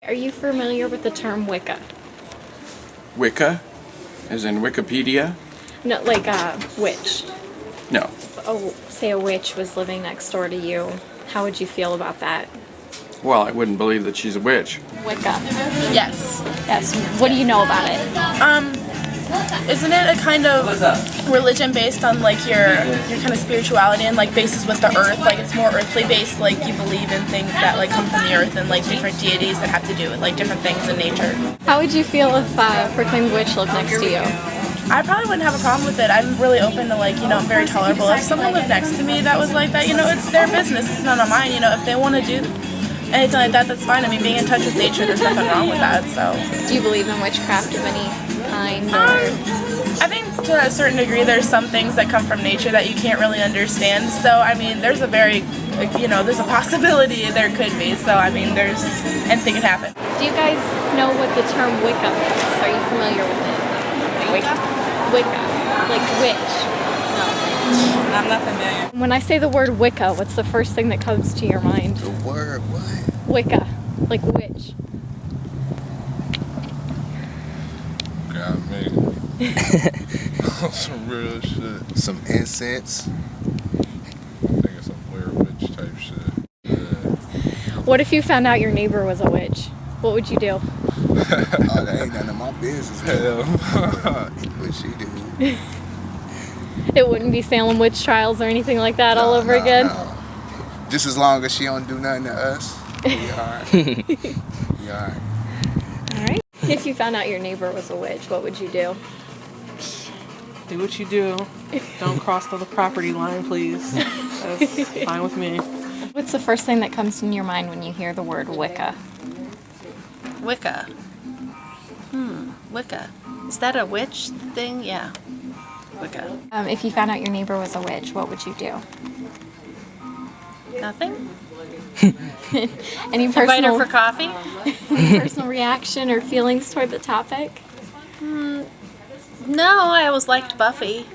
Are you familiar with the term Wicca? Wicca? As in Wikipedia? No, like a witch. No. Oh, say a witch was living next door to you. How would you feel about that? Well, I wouldn't believe that she's a witch. Wicca. Yes. Yes. What do you know about it? Isn't it a kind of religion based on like your kind of spirituality and like basis with the earth? Like it's more earthly based, like you believe in things that like come from the earth and like different deities that have to do with like different things in nature. How would you feel if a proclaimed witch lived next to you? I probably wouldn't have a problem with it. I'm really open to like, I'm very tolerable. If someone lived next to me that was like that, it's their business. It's not mine. If they want to do anything like that, that's fine. I mean, being in touch with nature, there's nothing wrong with that, so. Do you believe in witchcraft of any kind? I think to a certain degree there's some things that come from nature that you can't really understand. So, I mean, there's a very, there's a possibility there could be. So, I mean, anything can happen. Do you guys know what the term Wicca is? Are you familiar with it? Wicca? Wicca, like witch. No. I'm not familiar. When I say the word Wicca, what's the first thing that comes to your mind? The word what? Wicca, like witch. Got me. Some real shit. Some incense. I think it's some Blair Witch type shit. Yeah. What if you found out your neighbor was a witch? What would you do? Oh, that ain't none of my business. Hell. What she do? It wouldn't be Salem witch trials or anything like that all over again? No. Just as long as she don't do nothing to us, we alright. We alright. Alright. If you found out your neighbor was a witch, what would you do? Do what you do. Don't cross the property line, please. That's fine with me. What's the first thing that comes in your mind when you hear the word Wicca? Wicca. Wicca. Is that a witch thing? Yeah. Wicca. If you found out your neighbor was a witch, what would you do? Nothing? Any Invite her for coffee? personal reaction or feelings toward the topic? No, I always liked Buffy.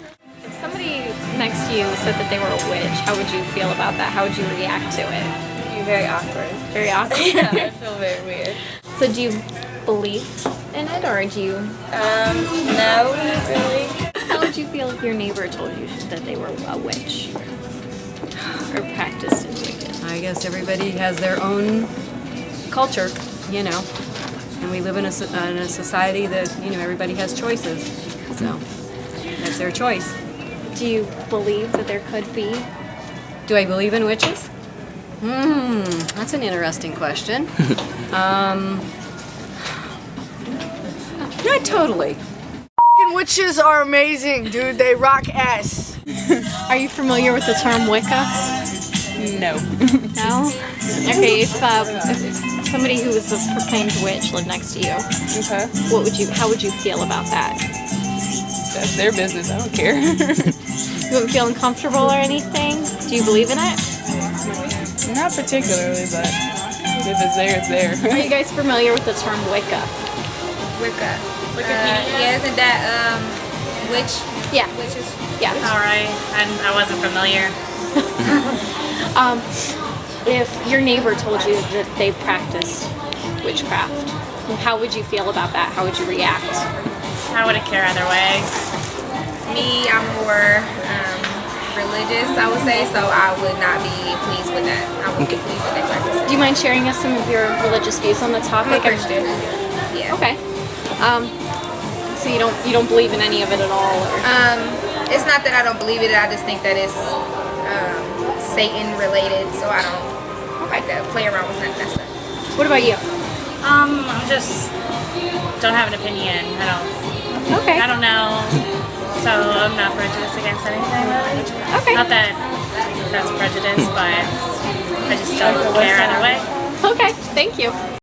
If somebody next to you said that they were a witch, how would you feel about that? How would you react to it? You're very awkward. Very awkward? Yeah, I feel very weird. So do you believe in it, or do you... No, not really. How would you feel if your neighbor told you that they were a witch? Or practiced in Wicca? I guess everybody has their own culture, and we live in a society that, everybody has choices. So that's their choice. Do you believe that there could be? Do I believe in witches? That's an interesting question. Not totally. Witches are amazing, dude. They rock ass. Are you familiar with the term Wicca? No. No? Okay, if somebody who was a proclaimed witch lived next to you, Okay. how would you feel about that? That's their business. I don't care. You wouldn't feel uncomfortable or anything? Do you believe in it? Not particularly, but if it's there, it's there. Are you guys familiar with the term Wicca? Wicca. Yeah, isn't that witch? Yeah. Witches? Yeah. All right. I wasn't familiar. If your neighbor told you that they practiced witchcraft, how would you feel about that? How would you react? I wouldn't care either way. Me, I'm more religious, I would say, so I would not be pleased with that. I wouldn't be pleased with that practice. Do you mind sharing us some of your religious views on the topic? I'm a Christian. Yeah. Okay. So you don't believe in any of it at all? Or? It's not that I don't believe it. I just think that it's Satan related, so I don't like to play around with that stuff. What about you? I'm just don't have an opinion. Okay. I don't know. So I'm not prejudiced against anything really. Okay. Not that that's prejudice, but I just don't care either way. Okay. Thank you.